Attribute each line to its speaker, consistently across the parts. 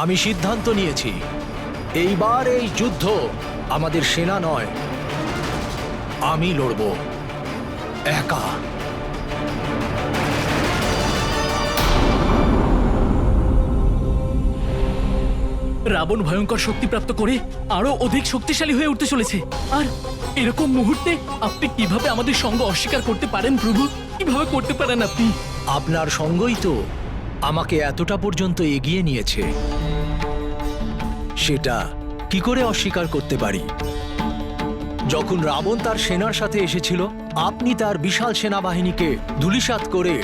Speaker 1: আমি সিদ্ধান্ত নিয়েছি, এইবার এই যুদ্ধ আমাদের সেনা নয়, আমি লড়ব একা।
Speaker 2: রাবণ ভয়ঙ্কর শক্তি প্রাপ্ত করে আরো অধিক শক্তিশালী হয়ে উঠতে চলেছে। আর এরকম মুহূর্তে আপনি কিভাবে আমাদের সঙ্গ অস্বীকার করতে পারেন প্রভু? কিভাবে করতে পারেন আপনি?
Speaker 1: আপনার সঙ্গই তো আমাকে এতটা পর্যন্ত এগিয়ে নিয়েছে, সেটা কি করে অস্বীকার করতে পারি? যখন রাবণ তার সেনার সাথে এসেছিল, আপনি তার বিশাল সেনাবাহিনীকে ধূলিসাৎ করে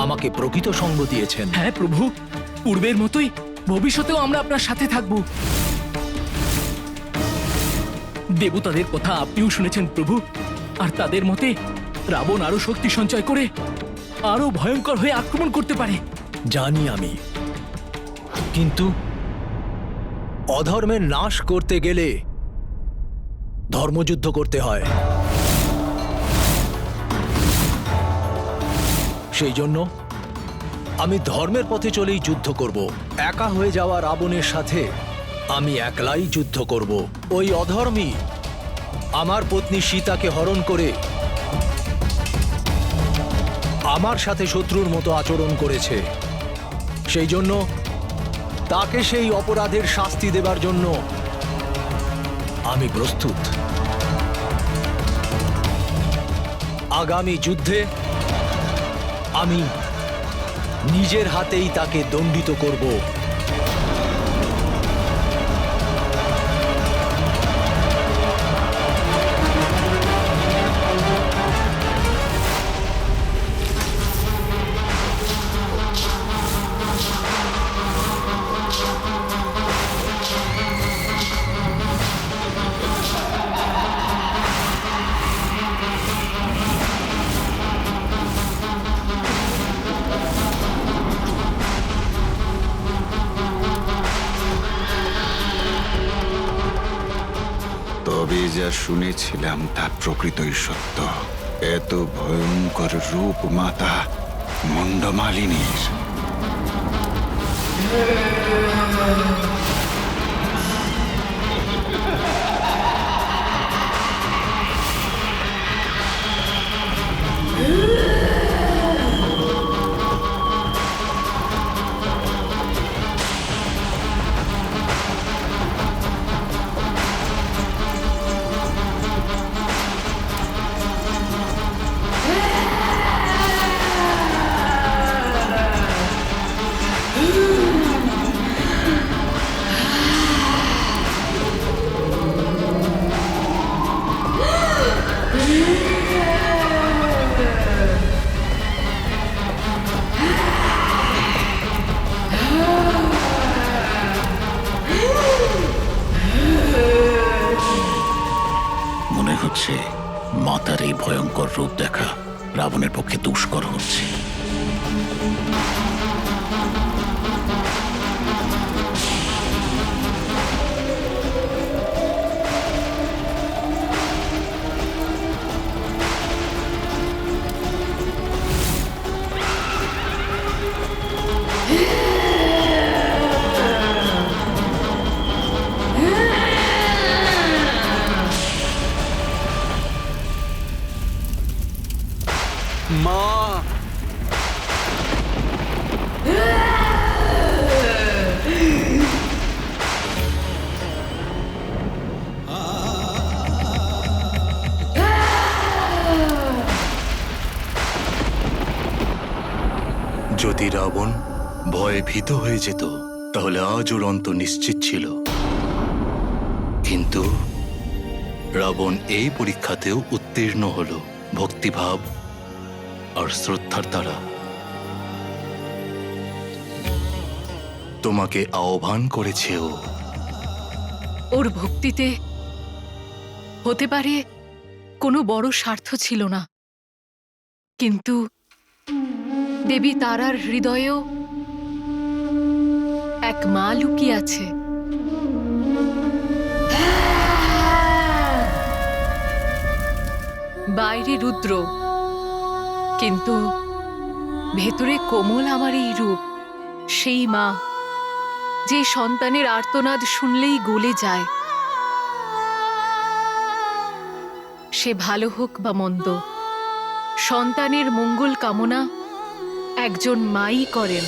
Speaker 1: আমাকে প্রকৃত সঙ্গ দিয়েছেন।
Speaker 2: হ্যাঁ প্রভু, পূর্বের মতোই ভবিষ্যতেও আমরা আপনার সাথে থাকব। দেবতাদের কথা আপনিও শুনেছেন প্রভু, আর তাদের মতে রাবণ আরো শক্তি সঞ্চয় করে আরো ভয়ঙ্কর হয়ে আক্রমণ করতে পারে।
Speaker 1: জানি আমি, কিন্তু অধর্মের নাশ করতে গেলে ধর্মযুদ্ধ করতে হয়। সেই জন্য আমি ধর্মের পথে চলেই যুদ্ধ করব। একা হয়ে যাওয়া রাবণের সাথে আমি একলাই যুদ্ধ করব। ওই অধর্মী আমার পত্নী সীতাকে হরণ করে আমার সাথে শত্রুর মতো আচরণ করেছে। সেই জন্য তাকে সেই অপরাধের শাস্তি দেবার জন্য আমি প্রস্তুত। আগামী যুদ্ধে আমি নিজের হাতেই তাকে দণ্ডিত করব।
Speaker 3: তবে যা শুনেছিলাম তা প্রকৃতই সত্য। এত ভয়ঙ্কর রূপ মাতা মুন্ডমালিনীর।
Speaker 4: মনে হচ্ছে মাতার এই ভয়ঙ্কর রূপ দেখা রাবণের পক্ষে দুষ্কর হচ্ছে।
Speaker 3: মা,
Speaker 5: যদি রাবণ ভয়ে ভীত হয়ে যেত তাহলে আজ ওর অন্ত নিশ্চিত ছিল। কিন্তু রাবণ এই পরীক্ষাতেও উত্তীর্ণ হল ভক্তিভাব আর শ্রদ্ধার দ্বারা। তোমাকে আহ্বান করেছে ও।
Speaker 6: ওর ভক্তিতে হতে পারে কোনো বড় স্বার্থ ছিল না, কিন্তু দেবী তারার হৃদয়েও এক মা লুকিয়ে আছে। বাইরে রুদ্র, কিন্তু ভেতরে কোমল আমার এই রূপ, সেই মা যে সন্তানের আর্তনাদ শুনলেই গলে যায়, সে ভালো হোক বা মন্দ, সন্তানের মঙ্গল কামনা একজন মাই করেন।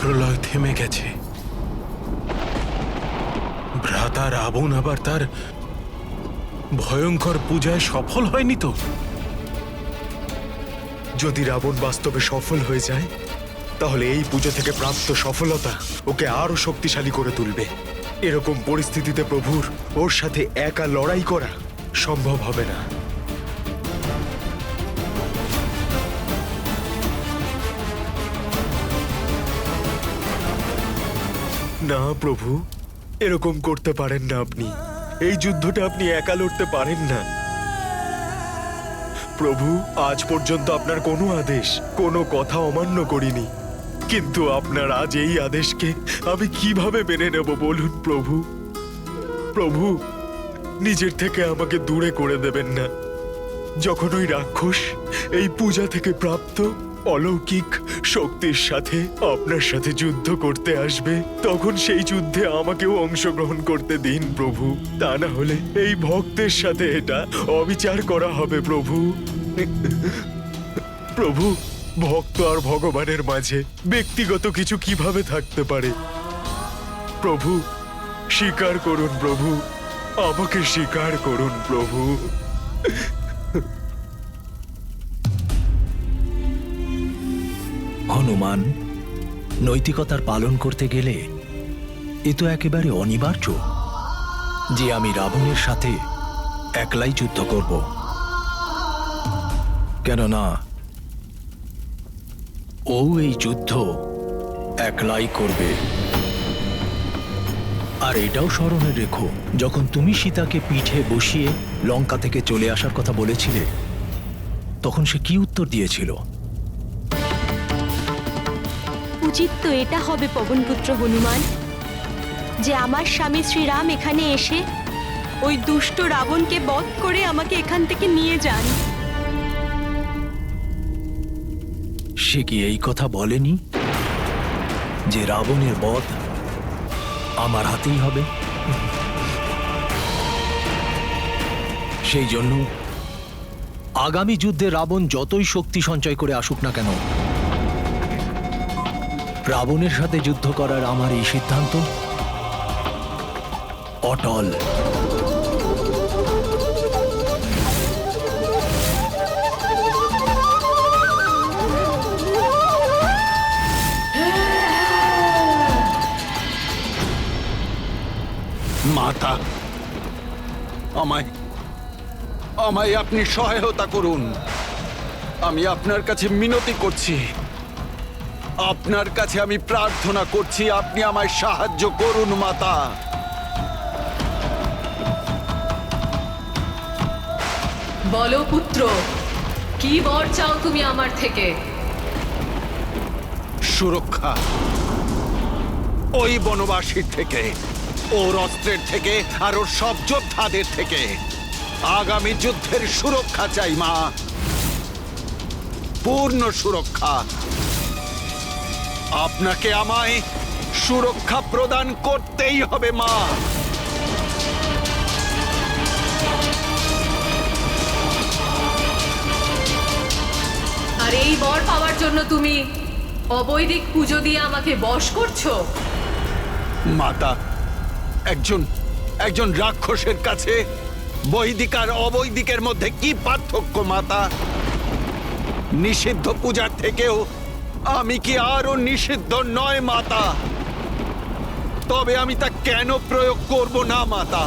Speaker 7: প্রলয় থেমে গেছে। ভ্রাতা রাবণ আবার তার ভয়ঙ্কর পূজায় সফল হয়নি তো?
Speaker 8: যদি রাবণ বাস্তবে সফল হয়ে যায়, তাহলে এই পুজো থেকে প্রাপ্ত সফলতা ওকে আরো শক্তিশালী করে তুলবে। এরকম পরিস্থিতিতে প্রভুর ওর সাথে একা লড়াই করা সম্ভব হবে না। না প্রভু, এরকম করতে পারেন না আপনি। এই যুদ্ধটা আপনি একা লড়তে পারেন না। প্রভু, আজ পর্যন্ত আপনার কোনো আদেশ, কোনো কথা অমান্য করিনি, কিন্তু আপনার আজ এই আদেশকে আমি কিভাবে মেনে নেব বলুন প্রভু। প্রভু, নিজের থেকে আমাকে দূরে করে দেবেন না। যখন ওই রাক্ষস এই পূজা থেকে প্রাপ্ত অলৌকিক শক্তির সাথে আপনার সাথে যুদ্ধ করতে আসবে, তখন সেই যুদ্ধে আমাকেও অংশগ্রহণ করতে দিন প্রভু। তা না হলে এই ভক্তের সাথে এটা অবিচার করা হবে প্রভু। প্রভু, ভক্ত আর ভগবানের মাঝে ব্যক্তিগত কিছু কিভাবে থাকতে পারে? প্রভু, স্বীকার করুন প্রভু, আমাকে স্বীকার করুন প্রভু।
Speaker 1: হনুমান, নৈতিকতার পালন করতে গেলে এ তো একেবারে অনিবার্য যে আমি রাবণের সাথে একলাই যুদ্ধ করব। কেননা ও এই যুদ্ধ একলাই করবে। আর এটাও স্মরণে রেখো, যখন তুমি সীতাকে পিঠে বসিয়ে লঙ্কা থেকে চলে আসার কথা বলেছিলে, তখন সে কি উত্তর দিয়েছিল?
Speaker 9: উচিত তো এটা হবে পবনপুত্র হনুমান, যে আমার স্বামী শ্রীরাম এখানে এসে ওই দুষ্ট রাবণকে বধ করে আমাকে এখান থেকে নিয়ে যান।
Speaker 1: সে কি এই কথা বলেনি যে রাবণের বধ আমার হাতেই হবে? সেই জন্য আগামী যুদ্ধে রাবণ যতই শক্তি সঞ্চয় করে আসুক না কেন, রাবণের সাথে যুদ্ধ করার আমার এই সিদ্ধান্ত অটল।
Speaker 3: মাতা, আমায় আপনি সহায়তা করুন। আমি আপনার কাছে মিনতি করছি, আপনার কাছে আমি প্রার্থনা করছি, আপনি আমায় সাহায্য করুন মাতা।
Speaker 6: বলো পুত্র, কি বর চাও তুমি আমার থেকে?
Speaker 3: সুরক্ষা, ওই বনবাসীর থেকে, ওর অস্ত্রের থেকে, আর ওর সব যোদ্ধাদের থেকে। আগামী যুদ্ধের সুরক্ষা চাই মা, পূর্ণ সুরক্ষা। আপনাকে আমায় সুরক্ষা প্রদান করতেই হবে মা।
Speaker 6: আর এই বর পাওয়ার জন্য তুমি অবৈদিক পুজো দিয়ে আমাকে বশ করছো?
Speaker 3: মাতা, একজন রাক্ষসের কাছে বৈদিক আর অবৈদিকের মধ্যে কি পার্থক্য মাতা? নিষিদ্ধ পূজার থেকেও আমি কি আরো নিষিদ্ধ নয় মাতা? তবে আমি তা কেন প্রয়োগ করব না মাতা?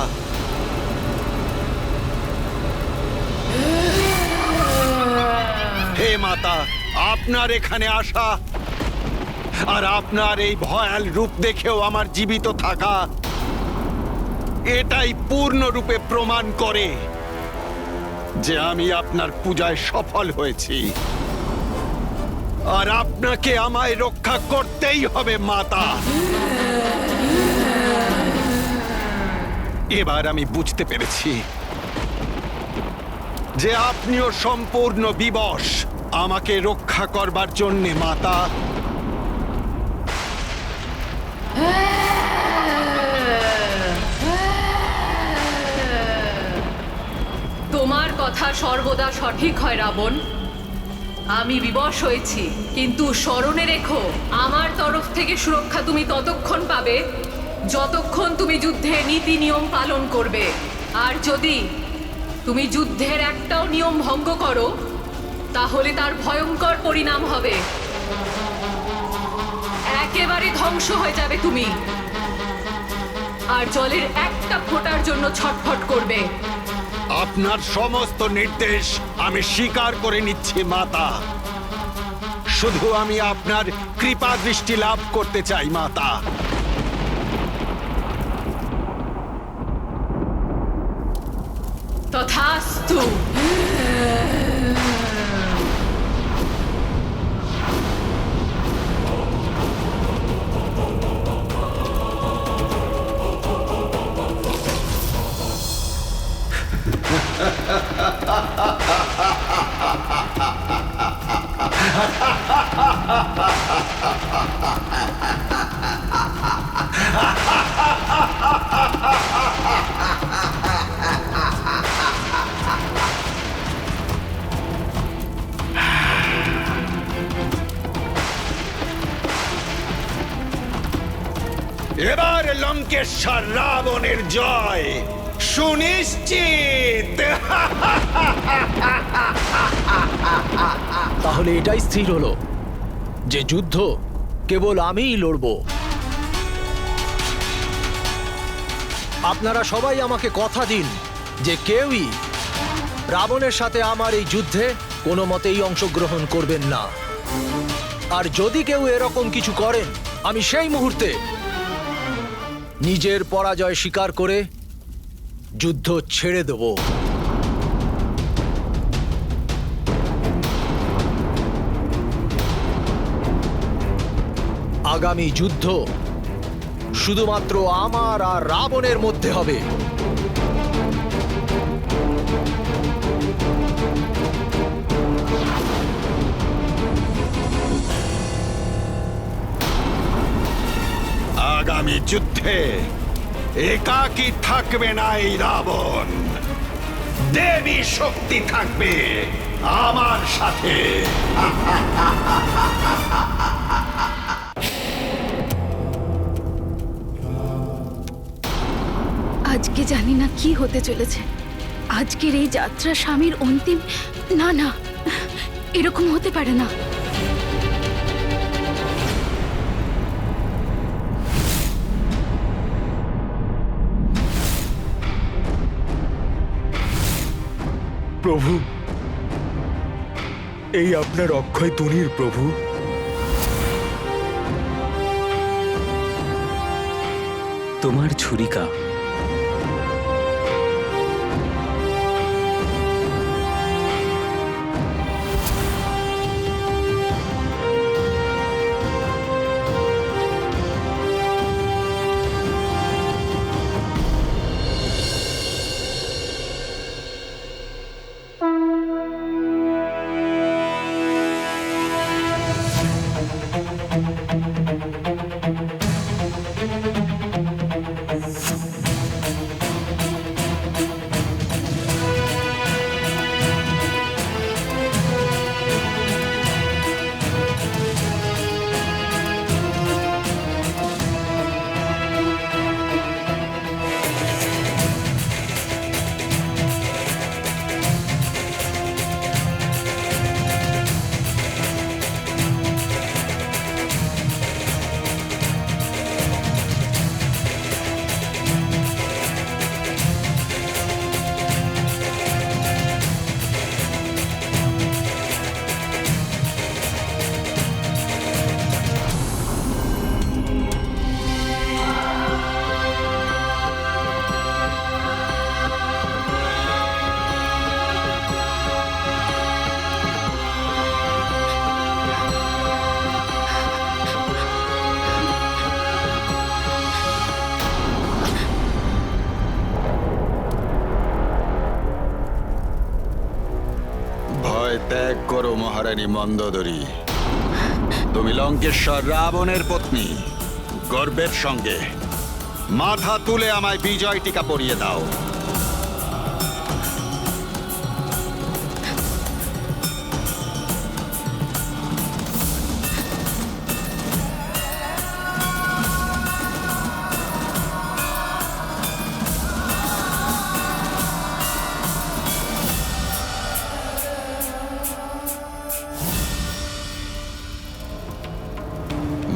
Speaker 3: হে মাতা, আপনার এখানে আসা আর আপনার এই ভয়াল রূপ দেখেও আমার জীবিত থাকা, এটাই পূর্ণরূপে প্রমাণ করে যে আমি আপনার পূজায় সফল হয়েছি। আর আপনাকে আমায় রক্ষা করতেই হবে মাতা। এবার আমি বুঝতে পেরেছি যে আপনিও সম্পূর্ণ বিবশ আমাকে রক্ষা করবার জন্যে মাতা।
Speaker 6: তোমার কথা সর্বদা সঠিক হয় রাবণ। আমি বিবশ হয়েছি, কিন্তু স্মরণে রেখো, আমার তরফ থেকে সুরক্ষা তুমি ততক্ষণ পাবে যতক্ষণ তুমি যুদ্ধে নীতি নিয়ম পালন করবে। আর যদি তুমি যুদ্ধের একটাও নিয়ম ভঙ্গ করো, তাহলে তার ভয়ঙ্কর পরিণাম হবে। একেবারে ধ্বংস হয়ে যাবে তুমি, আর জলের একটা ফোঁটার জন্য ছটফট করবে।
Speaker 3: আপনার সমস্ত নির্দেশ আমি স্বীকার করে নিচ্ছি মাতা। শুধু আমি আপনার কৃপা দৃষ্টি লাভ করতে চাই মাতা।
Speaker 6: তথাস্তু।
Speaker 3: এবার লঙ্কেশ্বর রাবণের জয় সুনিশ্চিত।
Speaker 1: তাহলে এটাই স্থির হলো যে যুদ্ধ কেবল আমিই লড়ব। আপনারা সবাই আমাকে কথা দিন যে কেউই রাবণের সাথে আমার এই যুদ্ধে কোনো মতেই অংশগ্রহণ করবেন না। আর যদি কেউ এরকম কিছু করেন, আমি সেই মুহূর্তে নিজের পরাজয় স্বীকার করে যুদ্ধ ছেড়ে দেব। আগামী যুদ্ধ শুধুমাত্র আমার আর রাবণের মধ্যে হবে।
Speaker 3: আগামী যুদ্ধে একাকী থাকবে না এই রাবণ, দেবী শক্তি থাকবে আমার সাথে।
Speaker 10: আজকে জানি না কি হতে চলেছে। আজকের এই যাত্রা স্বামীর অন্তিম। না না, এরকম হতে পারে না।
Speaker 8: প্রভু, এই আপনার অক্ষয় তুনির প্রভু।
Speaker 11: তোমার ছুরিকা।
Speaker 3: করো মহারানী মন্দোদরী। তুমি লঙ্কেশ্বর রাবণের পত্নী। গর্বের সঙ্গে মাথা তুলে আমায় বিজয় টিকা পরিয়ে দাও।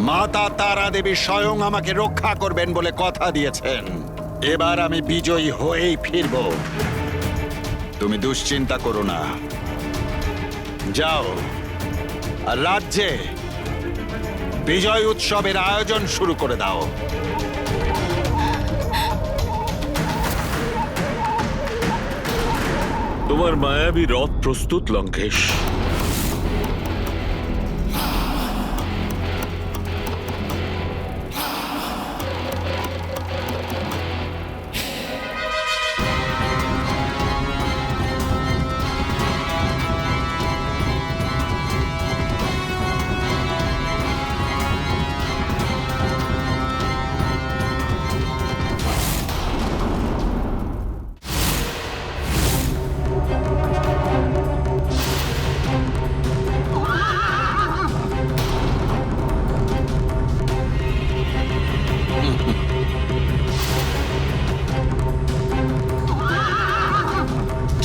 Speaker 3: মাতা তারা দেবী স্বয়ং আমাকে রক্ষা করবেন বলে কথা দিয়েছেন। এবার আমি বিজয়ী হয়েই ফিরব। তুমি দুশ্চিন্তা করো না। যাও আর রাজ্যে বিজয় উৎসবের আয়োজন শুরু করে দাও।
Speaker 8: তোমার মায়াবী রথ প্রস্তুত লঙ্কেশ।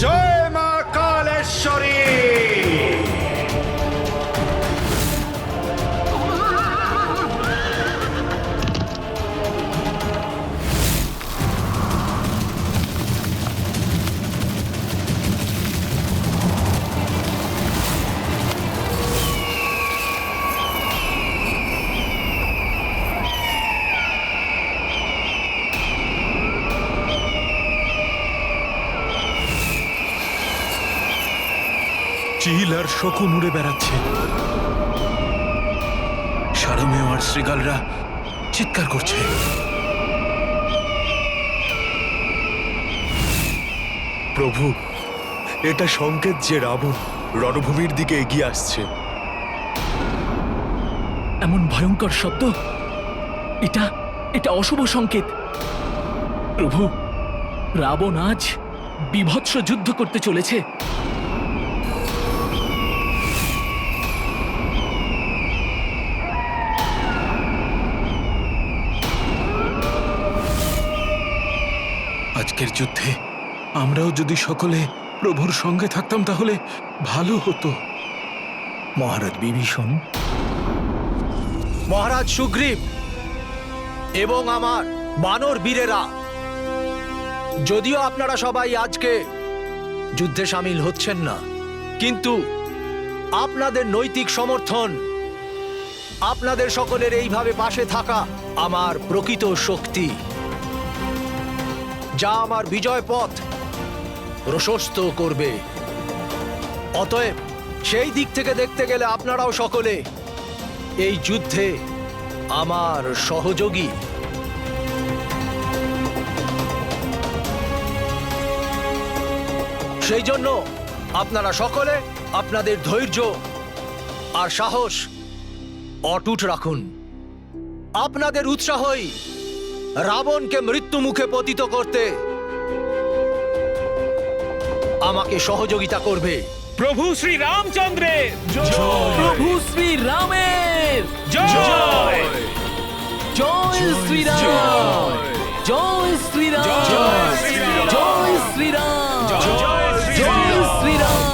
Speaker 3: জয় মা কালেশ্বরী।
Speaker 7: চিল আর শকুন উড়ে বেড়াচ্ছে। সারমেয় আর শ্রীগালরা চিৎকার করছে।
Speaker 8: প্রভু, এটা সংকেত যে রাবণ রণভূমির দিকে এগিয়ে আসছে।
Speaker 2: এমন ভয়ঙ্কর শব্দ, এটা এটা অশুভ সংকেত। প্রভু, রাবণ আজ বীভৎস যুদ্ধ করতে চলেছে।
Speaker 7: আজকের যুদ্ধে আমরাও যদি সকলে প্রভুর সঙ্গে থাকতাম তাহলে ভালো হতো।
Speaker 1: মহারাজ বিভীষণ, মহারাজ সুগ্রীব এবং আমার বানর বীরেরা, যদিও আপনারা সবাই আজকে যুদ্ধে সামিল হচ্ছেন না, কিন্তু আপনাদের নৈতিক সমর্থন, আপনাদের সকলের এইভাবে পাশে থাকা আমার প্রকৃত শক্তি, যা আমার বিজয় পথ প্রশস্ত করবে। অতএব সেই দিক থেকে দেখতে গেলে আপনারাও সকলে এই যুদ্ধে আমার সহযোগী। সেই জন্য আপনারা সকলে আপনাদের ধৈর্য আর সাহস অটুট রাখুন। আপনাদের উৎসাহই রাবণকে মৃত্যু মুখে পতিত করতে আমাকে সহযোগিতা করবে।
Speaker 2: প্রভু শ্রী রামচন্দ্রের জয়, প্রভু শ্রী রামের জয়, জয় শ্রীরাম, জয় শ্রীরাম, জয় শ্রীরাম, জয় শ্রীরাম, জয় শ্রীরাম।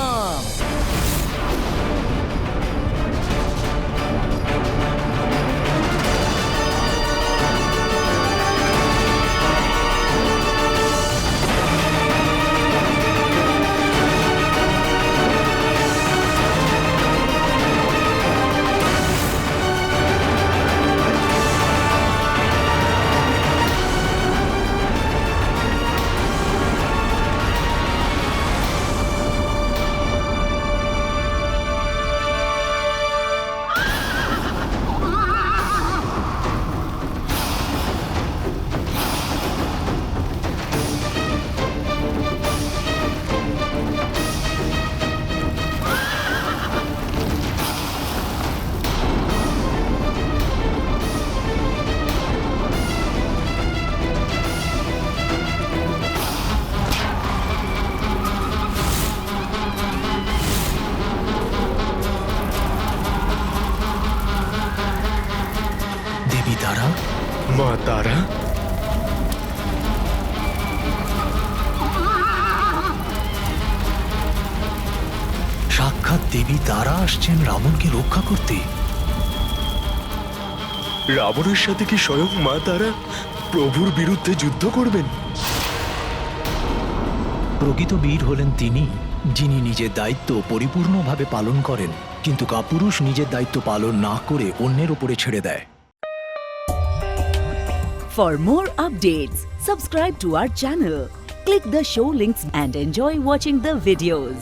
Speaker 1: দেবী তারা?
Speaker 8: মা তারা?
Speaker 1: সাক্ষাৎ দেবী তারা আসছেন রাবণকে রক্ষা করতে।
Speaker 8: রাবণের সাথে কি স্বয়ং মা তারা প্রভুর বিরুদ্ধে যুদ্ধ করবেন?
Speaker 1: প্রকৃত বীর হলেন তিনি, যিনি নিজের দায়িত্ব পরিপূর্ণভাবে পালন করেন, কিন্তু কাপুরুষ নিজের দায়িত্ব পালন না করে অন্যের উপরে ছেড়ে দেয়।
Speaker 12: For more updates, subscribe to our channel, click the show links and enjoy watching the videos.